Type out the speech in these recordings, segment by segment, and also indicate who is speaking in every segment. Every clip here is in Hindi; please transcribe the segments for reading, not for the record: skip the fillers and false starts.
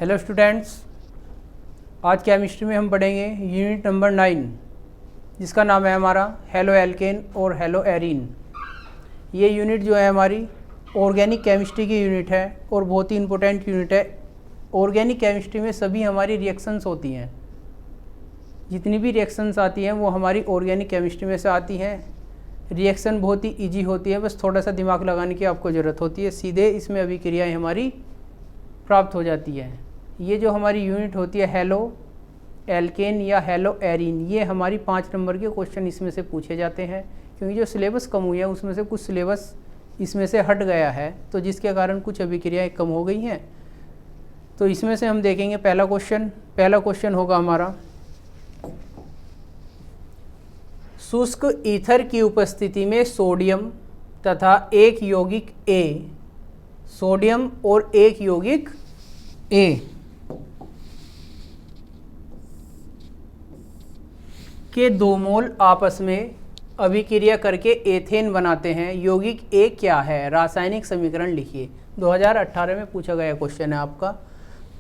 Speaker 1: हेलो स्टूडेंट्स, आज केमिस्ट्री में हम पढ़ेंगे यूनिट नंबर 9 जिसका नाम है हमारा हेलो एल्केन और हेलो एरीन। ये यूनिट जो है हमारी ऑर्गेनिक केमिस्ट्री की यूनिट है और बहुत ही इम्पोर्टेंट यूनिट है। ऑर्गेनिक केमिस्ट्री में सभी हमारी रिएक्शंस होती हैं, जितनी भी रिएक्शंस आती हैं वो हमारी ऑर्गेनिक केमिस्ट्री में से आती हैं। रिएक्शन बहुत ही इजी होती है, बस थोड़ा सा दिमाग लगाने की आपको ज़रूरत होती है, सीधे इसमें अभिक्रियाएँ हमारी प्राप्त हो जाती है। ये जो हमारी यूनिट होती है हेलो एल्केन या हेलो एरीन, ये हमारी 5 नंबर के क्वेश्चन इसमें से पूछे जाते हैं, क्योंकि जो सिलेबस कम हुई है उसमें से कुछ सिलेबस इसमें से हट गया है, तो जिसके कारण कुछ अभिक्रियाएँ कम हो गई हैं। तो इसमें से हम देखेंगे पहला क्वेश्चन होगा हमारा, शुष्क ईथर की उपस्थिति में सोडियम तथा एक यौगिक ए, सोडियम और एक यौगिक ए के 2 मोल आपस में अभिक्रिया करके एथेन बनाते हैं। यौगिक ए क्या है, रासायनिक समीकरण लिखिए। 2018 में पूछा गया क्वेश्चन है आपका।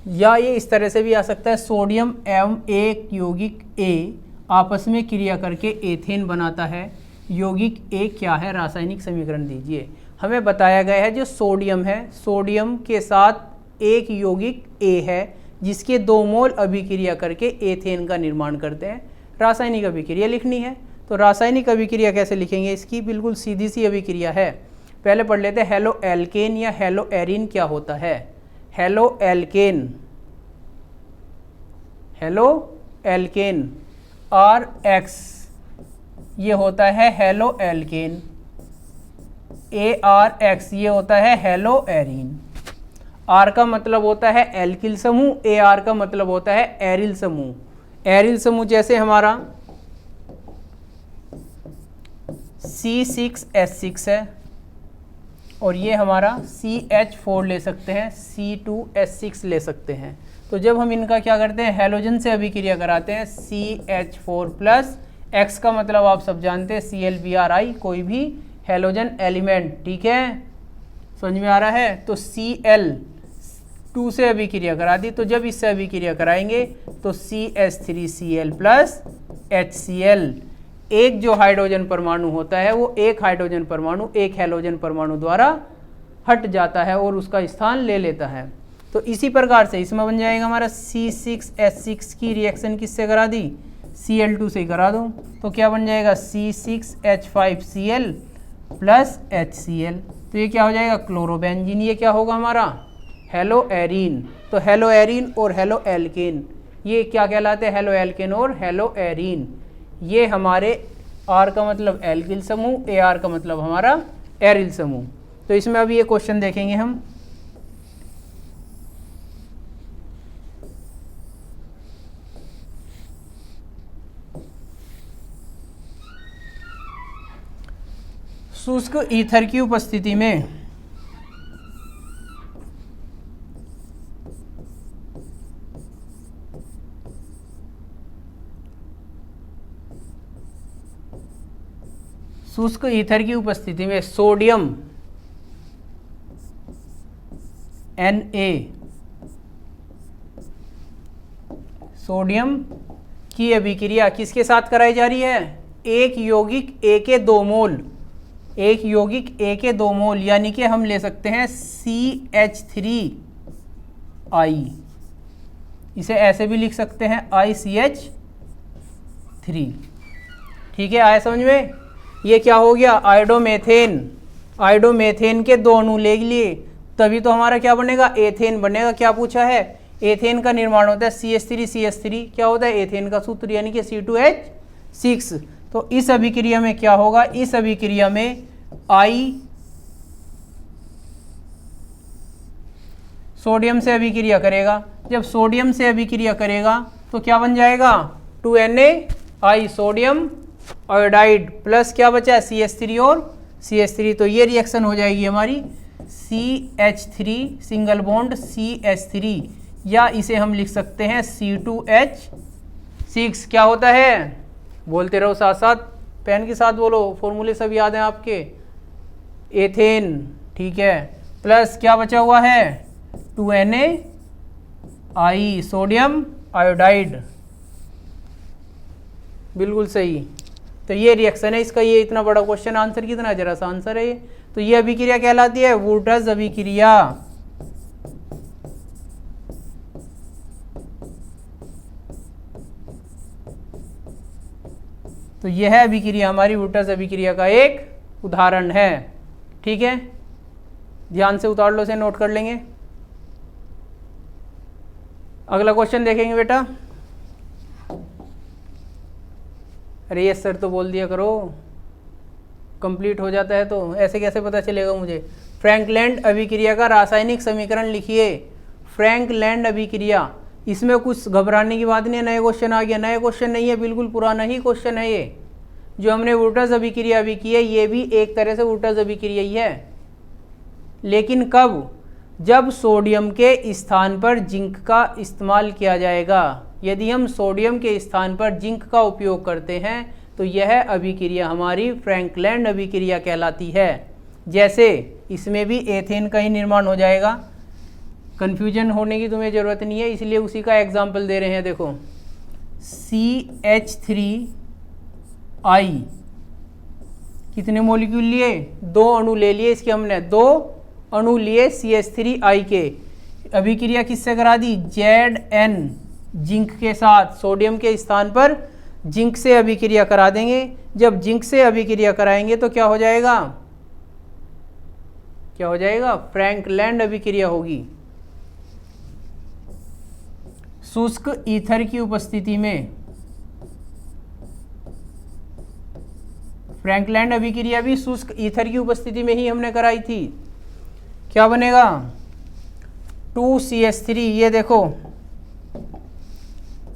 Speaker 1: या ये इस तरह से भी आ सकता है, सोडियम एवं एक यौगिक ए आपस में क्रिया करके एथेन बनाता है। यौगिक ए क्या है, रासायनिक समीकरण दीजिए। हमें बताया गया है जो सोडियम है, सोडियम के साथ एक यौगिक ए है जिसके 2 मोल अभिक्रिया करके एथेन का निर्माण करते हैं। रासायनिक अभिक्रिया लिखनी है, तो रासायनिक अभिक्रिया कैसे लिखेंगे, इसकी बिल्कुल सीधी सी अभिक्रिया है। पहले पढ़ लेते हैं हेलो एल्केन या हेलो एरीन क्या होता है। हेलो एल्केन RX ये होता है हेलो एल्केन, ARX ये होता है हेलो एरीन। R का मतलब होता है एल्किल समूह, AR का मतलब होता है एरिल समूह। एरिल समूह जैसे हमारा C6H6 है और ये हमारा CH4 ले सकते हैं, C2H6 ले सकते हैं। तो जब हम इनका क्या करते हैं, हैलोजन से अभिक्रिया कराते हैं, CH4 प्लस X का मतलब आप सब जानते हैं ClBrI, कोई भी हैलोजन एलिमेंट, ठीक है, समझ में आ रहा है। तो Cl2 से अभिक्रिया करा दी, तो जब इससे अभिक्रिया कराएंगे तो CH3Cl प्लस HCl, एक जो हाइड्रोजन परमाणु होता है वो एक हाइड्रोजन परमाणु एक हैलोजन परमाणु द्वारा हट जाता है और उसका स्थान ले लेता है। तो इसी प्रकार से इसमें बन जाएगा हमारा C6H6 की रिएक्शन किससे करा दी, Cl2 से करा दो, तो क्या बन जाएगा C6H5Cl प्लस HCl। तो ये क्या हो जाएगा, क्लोरोबेंजीन। ये क्या होगा हमारा, हेलो एरीन। तो हेलो एरीन और हेलो एल्केन ये क्या कहलाते हैं, हेलो एल्केन और हेलो एरीन। ये हमारे R का मतलब एल्किल समूह, AR का मतलब हमारा एरिल समूह। तो इसमें अभी ये क्वेश्चन देखेंगे हम। शुष्क ईथर की उपस्थिति में सोडियम Na, सोडियम की अभिक्रिया किसके साथ कराई जा रही है, एक यौगिक A के 2 मोल, एक यौगिक A के 2 मोल, यानी कि हम ले सकते हैं CH3I, इसे ऐसे भी लिख सकते हैं ICH3, ठीक है, आया समझ में। ये क्या हो गया, आयोडोमेथेन के 2 अणु ले लिए, तभी तो हमारा क्या बनेगा, एथेन बनेगा। क्या पूछा है, एथेन का निर्माण होता है CH3CH3, क्या होता है एथेन का सूत्र, यानी कि C2H6। तो इस अभिक्रिया में क्या होगा, इस अभिक्रिया में I सोडियम से अभिक्रिया करेगा, जब सोडियम से अभिक्रिया करेगा तो क्या बन जाएगा, 2Na सोडियम आयोडाइड प्लस क्या बचा है, CH3 और CH3। तो ये रिएक्शन हो जाएगी हमारी CH3 सिंगल बॉन्ड CH3, या इसे हम लिख सकते हैं C2H6। क्या होता है, बोलते रहो साथ साथ, पेन के साथ बोलो, फॉर्मूले सब याद हैं आपके। एथेन, ठीक है, प्लस क्या बचा हुआ है 2Na आई सोडियम आयोडाइड, बिल्कुल सही। तो ये रिएक्शन है इसका, ये इतना बड़ा क्वेश्चन, आंसर कितना जरा सा आंसर है ये। तो ये अभिक्रिया कहलाती है वुडर्स अभिक्रिया। तो यह है अभिक्रिया हमारी वुडर्स अभिक्रिया का एक उदाहरण है। ठीक है, ध्यान से उतार लो, से नोट कर लेंगे। अगला क्वेश्चन देखेंगे बेटा। अरे ये सर तो बोल दिया करो, कंप्लीट हो जाता है तो ऐसे कैसे पता चलेगा मुझे। फ्रैंकलैंड अभिक्रिया का रासायनिक समीकरण लिखिए। फ्रैंकलैंड अभिक्रिया, इसमें कुछ घबराने की बात नहीं है। नए क्वेश्चन आ गया, नए क्वेश्चन नहीं है, बिल्कुल पुराना ही क्वेश्चन है ये। जो हमने वुडर्स अभिक्रिया अभी की है, ये भी एक तरह से वुडर्स अभिक्रिया ही है, लेकिन कब? जब सोडियम के स्थान पर जिंक का इस्तेमाल किया जाएगा। यदि हम सोडियम के स्थान पर जिंक का उपयोग करते हैं तो यह अभिक्रिया हमारी फ्रैंकलैंड अभिक्रिया कहलाती है। जैसे इसमें भी एथेन का ही निर्माण हो जाएगा, कन्फ्यूजन होने की तुम्हें ज़रूरत नहीं है, इसलिए उसी का एग्जाम्पल दे रहे हैं। देखो CH3I कितने मॉलिक्यूल लिए? 2 अणु ले लिए इसके हमने, 2 अणु लिए CH3I के। अभिक्रिया किससे करा दी? Zn जिंक के साथ, सोडियम के स्थान पर जिंक से अभिक्रिया करा देंगे। जब जिंक से अभिक्रिया कराएंगे तो क्या हो जाएगा? क्या हो जाएगा? फ्रैंकलैंड अभिक्रिया होगी। शुष्क ईथर की उपस्थिति में फ्रैंकलैंड अभिक्रिया भी शुष्क ईथर की उपस्थिति में ही हमने कराई थी। क्या बनेगा? 2CH3, ये देखो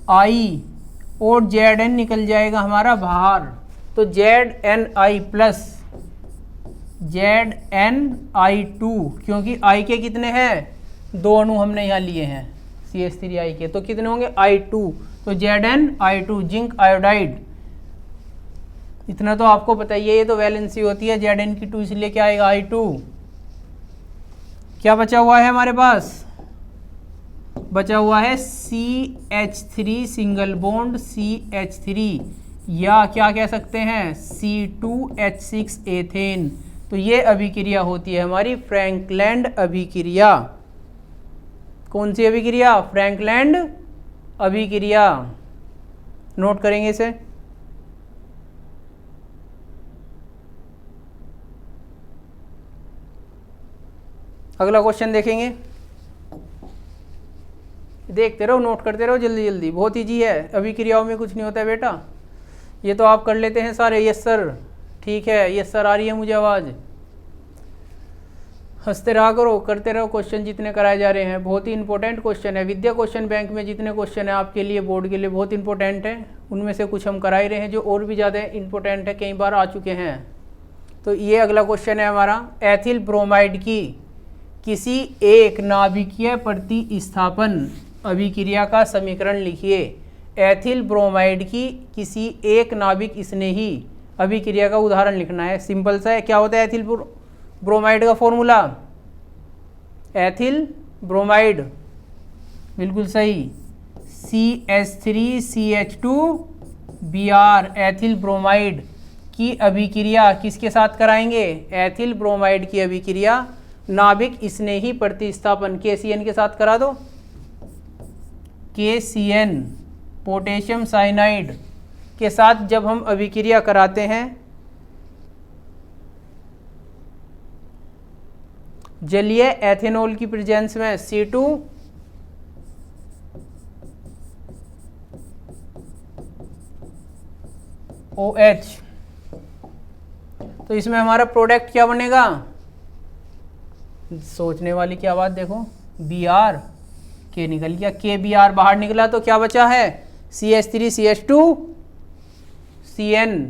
Speaker 1: I और Zn निकल जाएगा हमारा बाहर, तो ZnI प्लस ZnI2, क्योंकि I के कितने हैं? 2 अणु हमने यहाँ लिए हैं CH3I के, तो कितने होंगे? I2, तो ZnI2 जिंक आयोडाइड। इतना तो आपको पता ही है, ये तो वैलेंसी होती है Zn की 2, इसलिए क्या आएगा? I2। क्या बचा हुआ है हमारे पास? बचा हुआ है CH3 सिंगल बॉन्ड CH3, या क्या कह सकते हैं? C2H6 ethane. तो ये अभिक्रिया होती है हमारी फ्रैंकलैंड अभिक्रिया। कौन सी अभिक्रिया? फ्रैंकलैंड अभिक्रिया। नोट करेंगे इसे। अगला क्वेश्चन देखेंगे, देखते रहो, नोट करते रहो जल्दी जल्दी, बहुत ईजी है। अभिक्रियाओं में कुछ नहीं होता है बेटा, ये तो आप कर लेते हैं सारे। यस सर, ठीक है, यस सर आ रही है मुझे आवाज़। हंसते रहा करो, करते रहो। क्वेश्चन जितने कराए जा रहे हैं बहुत ही इंपॉर्टेंट क्वेश्चन है। विद्या क्वेश्चन बैंक में जितने क्वेश्चन है आपके लिए, बोर्ड के लिए बहुत इंपॉर्टेंट है, उनमें से कुछ हम करा ही रहे हैं जो और भी ज़्यादा इंपॉर्टेंट है, कई बार आ चुके हैं। तो ये अगला क्वेश्चन है हमारा, एथिल ब्रोमाइड की किसी एक नाभिकीय प्रतिस्थापन अभिक्रिया का समीकरण लिखिए। एथिल ब्रोमाइड की किसी एक नाभिक स्नेही अभिक्रिया का उदाहरण लिखना है। सिंपल सा है। क्या होता है एथिल ब्रोमाइड का फॉर्मूला? एथिल ब्रोमाइड, बिल्कुल सही, CH3CH2Br। एथिल ब्रोमाइड की अभिक्रिया किसके साथ कराएंगे? एथिल ब्रोमाइड की अभिक्रिया नाभिक स्नेही प्रतिस्थापन KCN के साथ करा दो। KCN पोटेशियम साइनाइड के साथ जब हम अभिक्रिया कराते हैं, जलीय एथेनॉल की प्रेजेंस में C2OH, तो इसमें हमारा प्रोडक्ट क्या बनेगा? सोचने वाली क्या बात, देखो Br, K निकल गया, KBr बाहर निकला, तो क्या बचा है? CH3CH2CN,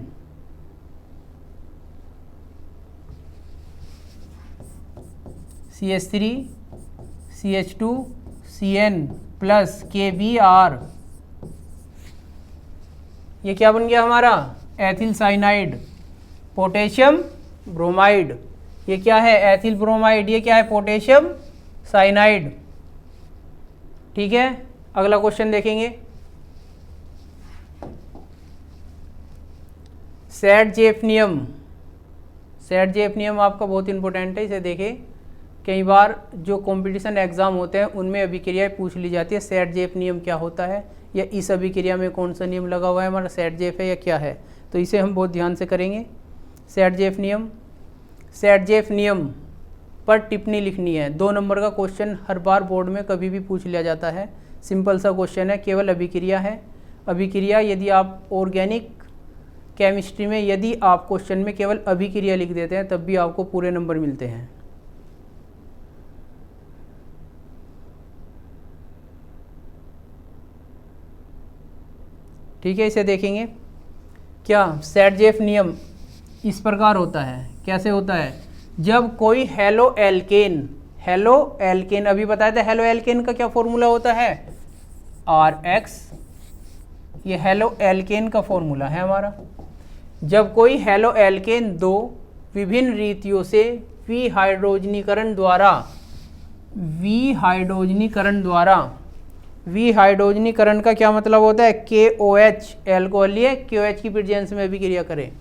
Speaker 1: CH3CH2CN plus KBr। ये क्या बन गया हमारा? Ethyl cyanide potassium bromide. ये क्या है? Ethyl bromide. ये क्या है? Potassium cyanide. ठीक है, अगला क्वेश्चन देखेंगे। सेट-जेफ नियम। सेट-जेफ नियम आपका बहुत इंपॉर्टेंट है, इसे देखें। कई बार जो कंपटीशन एग्जाम होते हैं उनमें अभिक्रियाएं पूछ ली जाती है। सेट-जेफ नियम क्या होता है, या इस अभिक्रिया में कौन सा नियम लगा हुआ है, हमारा सेट-जेफ है या क्या है, तो इसे हम बहुत ध्यान से करेंगे। सेट-जेफ नियम, सेट-जेफ नियम पर टिप्पणी लिखनी है। 2 नंबर का क्वेश्चन हर बार बोर्ड में कभी भी पूछ लिया जाता है। सिंपल सा क्वेश्चन है, केवल अभिक्रिया है। अभिक्रिया यदि आप ऑर्गेनिक केमिस्ट्री में यदि आप क्वेश्चन में केवल अभिक्रिया लिख देते हैं तब भी आपको पूरे नंबर मिलते हैं। ठीक है, इसे देखेंगे। क्या सेट-जेफ नियम इस प्रकार होता है, कैसे होता है, जब कोई हेलो एल्केन अभी बताया था, हेलो एल्केन का क्या फॉर्मूला होता है, RX, ये हेलो एल्केन का फॉर्मूला है हमारा। जब कोई हेलो एल्केन 2 विभिन्न रीतियों से विहाइड्रोजनीकरण का क्या मतलब होता है, KOH, एल्कोहल लिए KOH की प्रेजेंस में अभिक्रिया करें,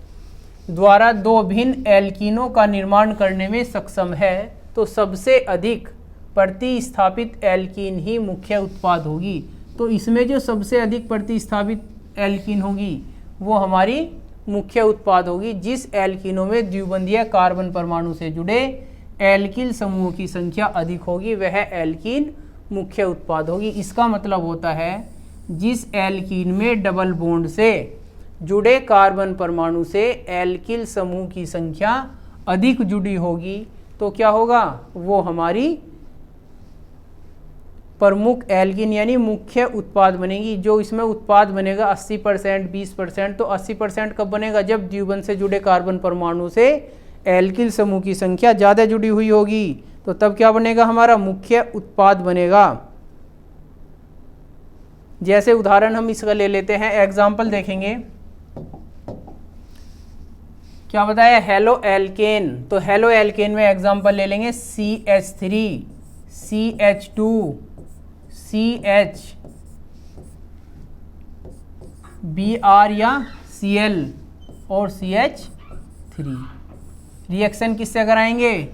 Speaker 1: द्वारा 2 भिन्न एल्कीनों का निर्माण करने में सक्षम है, तो सबसे अधिक प्रतिस्थापित एल्कीन ही मुख्य उत्पाद होगी। तो इसमें जो सबसे अधिक प्रतिस्थापित एल्कीन होगी वो हमारी मुख्य उत्पाद होगी। जिस एल्कीनों में द्विबंधीय कार्बन परमाणु से जुड़े एल्किल समूह की संख्या अधिक होगी वह एल्कीन मुख्य उत्पाद होगी। इसका मतलब होता है जिस एल्कीन में डबल बॉन्ड से जुड़े कार्बन परमाणु से एल्किल समूह की संख्या अधिक जुड़ी होगी तो क्या होगा, वो हमारी प्रमुख एल्कीन यानी मुख्य उत्पाद बनेगी। जो इसमें उत्पाद बनेगा 80%, 20%, तो 80% कब बनेगा, जब द्विबंध से जुड़े कार्बन परमाणु से एल्किल समूह की संख्या ज़्यादा जुड़ी हुई होगी, तो तब क्या बनेगा, हमारा मुख्य उत्पाद बनेगा। जैसे उदाहरण हम इसका ले लेते हैं, एग्जाम्पल देखेंगे। क्या बताया, हेलो एल्केन, तो हेलो एल्केन में एग्जाम्पल ले लेंगे CH3, CH2, CH, Br या Cl और CH3। रिएक्शन किससे कराएंगे,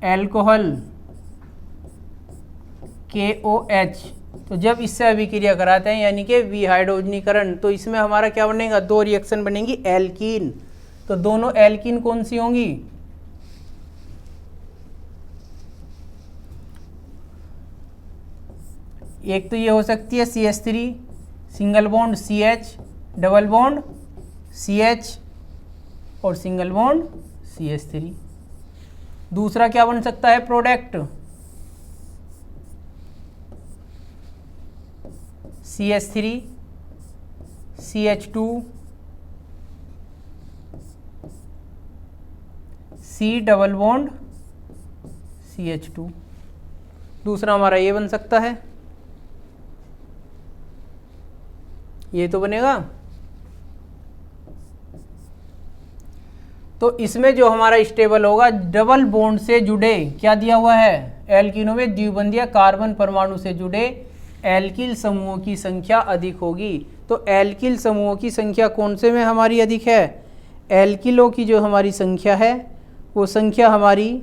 Speaker 1: एल्कोहल KOH। तो जब इससे अभिक्रिया कराते हैं यानी कि विहाइड्रोजनीकरण, तो इसमें हमारा क्या बनेगा, 2 रिएक्शन बनेंगी एल्कीन। तो दोनों एल्कीन कौन सी होंगी, एक तो ये हो सकती है CH3 single bond CH, double bond CH और सिंगल बॉन्ड CH3। दूसरा क्या बन सकता है product, CH3 CH2 C double bond CH2। दूसरा हमारा ये बन सकता है, ये तो बनेगा। तो इसमें जो हमारा स्टेबल होगा, डबल बॉन्ड से जुड़े क्या दिया हुआ है, एल्कीनों में द्विबंधीय कार्बन परमाणु से जुड़े एल्किल समूहों की संख्या अधिक होगी। तो एल्किल समूहों की संख्या कौन से में हमारी अधिक है, एल्किलों की जो हमारी संख्या है वो संख्या हमारी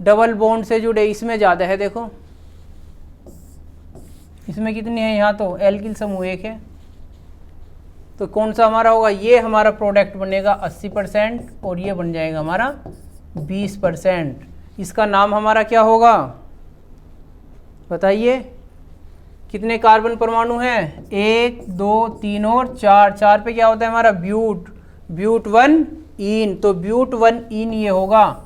Speaker 1: डबल बॉन्ड से जुड़े इसमें ज़्यादा है। देखो इसमें कितनी है, यहाँ तो एल्किल समूह 1 है, तो कौन सा हमारा होगा, ये हमारा प्रोडक्ट बनेगा 80% और ये बन जाएगा हमारा 20%। इसका नाम हमारा क्या होगा बताइए, कितने कार्बन परमाणु हैं, 1 2 3 और 4, 4 पे क्या होता है हमारा ब्यूट 1 ईन, तो ब्यूट 1 ईन ये होगा।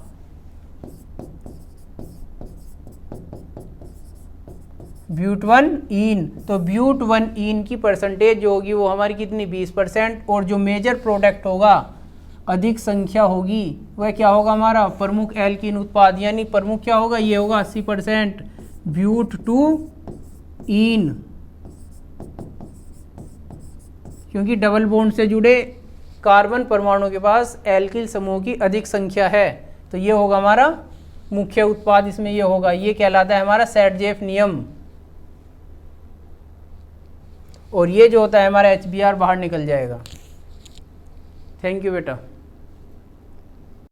Speaker 1: ब्यूट 1 ईन, तो ब्यूट 1 ईन की परसेंटेज जो होगी वो हमारी कितनी 20%, और जो मेजर प्रोडक्ट होगा अधिक संख्या होगी वह क्या होगा हमारा प्रमुख एल्कीन उत्पाद, यानी प्रमुख क्या होगा, ये होगा 80% ब्यूट 2 ईन, क्योंकि डबल बॉन्ड से जुड़े कार्बन परमाणु के पास एल्किल समूह की अधिक संख्या है, तो ये होगा हमारा मुख्य उत्पाद इसमें ये होगा, ये कहलाता है हमारा सेटजेफ नियम। और ये जो होता है हमारा HBr बाहर निकल जाएगा। थैंक यू बेटा।